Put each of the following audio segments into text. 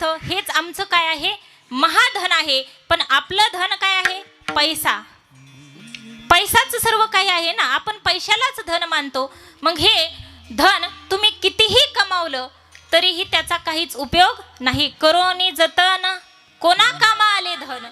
पदार्थ हेच आमचं काय आहे, महाधन आहे. पण आपलं धन काय आहे, पैसा. पैसाच सर्व काही आहे ना, आपण पैशालाच धन मानतो. मग हे धन तुम्ही कितीही कमावलं तरीही त्याचा काहीच उपयोग नाही. करोनी जतन कोणा कामा आले धन.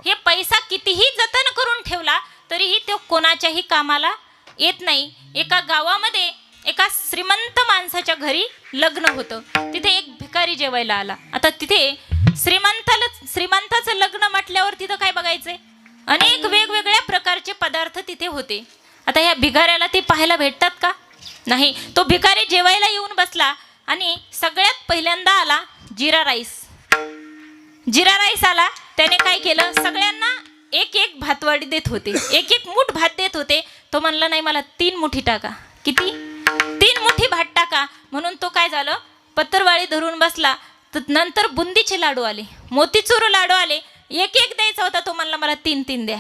हे पैसा कितीही जतन करून ठेवला तरीही तो कोणाच्याही कामाला येत नाही. एका गावामध्ये एका श्रीमंत माणसाच्या घरी लग्न होतं. तिथे एक भिकारी जेवायला आला. आता तिथे श्रीमंताचं लग्न म्हटल्यावर तिथं काय बघायचंय, अनेक वेगवेगळ्या प्रकारचे पदार्थ तिथे होते. आता ह्या भिकाऱ्याला ते पाहायला भेटतात का, नाही. तो भिकारी जेवायला येऊन बसला आणि सगळ्यात पहिल्यांदा आला जिरा राईस. जिरा राईस आला. त्याने काय केलं, सगळ्यांना एक एक भातवाडी देत होते, एक एक मूठ भात देत होते. तो म्हणला नाही, मला 3 मुठी टाका. किती, 3 मुठी भात टाका. म्हणून तो काय झालं, पत्रवाळी धरून बसला. तर नंतर बुंदीचे लाडू आले, मोतीचूर लाडू आले. एक एक द्यायचा होता. तो म्हणला मला 3 द्या.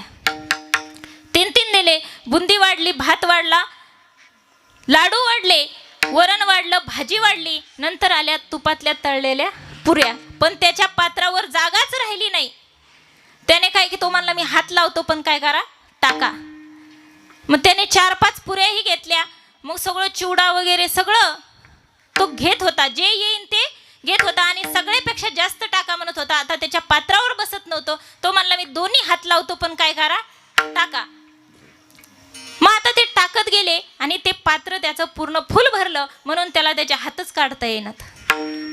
3 दिले. बुंदी वाढली, भात वाढला, लाडू वाढले, वरण वाढलं, भाजी वाढली. नंतर आल्या तुपातल्या तळलेल्या पुऱ्या. पण त्याच्या पात्रावर जागाच राहिली नाही. त्याने काय की, तो म्हणला मी हात लावतो पण काय करा, टाका. मग त्याने 4-5 पुऱ्याही घेतल्या. मग सगळं चिवडा वगैरे सगळं तो घेत होता, जे येईन ते घेत होता आणि सगळ्यापेक्षा जास्त टाका म्हणत होता. आता त्याच्या पात्रावर बसत नव्हतं. तो म्हणला मी दोन्ही हात लावतो पण काय करा, टाका. मग आता ते टाकत गेले आणि ते पात्र त्याचं पूर्ण फुल भरलं. म्हणून त्याला त्याचे हातच काढता येणार.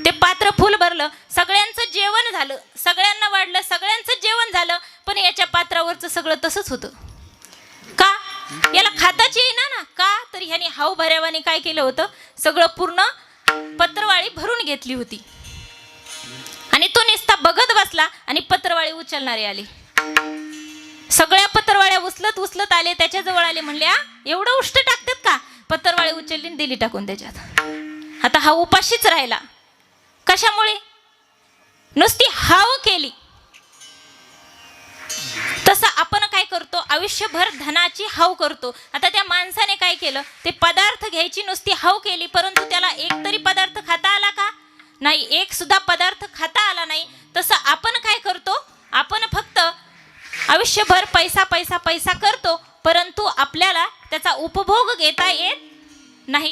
ते पात्र फुल भरलं. सगळ्यांचं जेवण झालं, सगळ्यांना वाढलं, सगळ्यांचं जेवण झालं. पण याच्या पात्रावरचं सगळं तसंच होतं. का, याला खाताच येईना ना. का, तर ह्याने हाव भऱ्यावाने काय केलं होतं, सगळं पूर्ण पत्रवाळी भरून घेतली होती. आणि तो नुसता बघत बसला आणि पत्रवाळी उचलणारे आले. सगळ्या पत्रवाळ्या उचलत आले, त्याच्याजवळ आले. म्हणले एवढं उष्ट टाकतात का. पत्रवाळी उचलली आणि दिली टाकून त्याच्यात. आता हा उपाशीच राहिला. कशामुळे, नुसती हाव केली. तसं आपण काय करतो, आयुष्यभर धनाची हाव करतो. आता त्या माणसाने काय केलं, ते पदार्थ घ्यायची नुसती हाव केली. परंतु त्याला एक तरी पदार्थ खाता आला का, नाही. एक सुद्धा पदार्थ खाता आला नाही. तसं आपण काय करतो, आपण फक्त आयुष्यभर पैसा पैसा पैसा करतो, परंतु आपल्याला त्याचा उपभोग घेता येत नाही.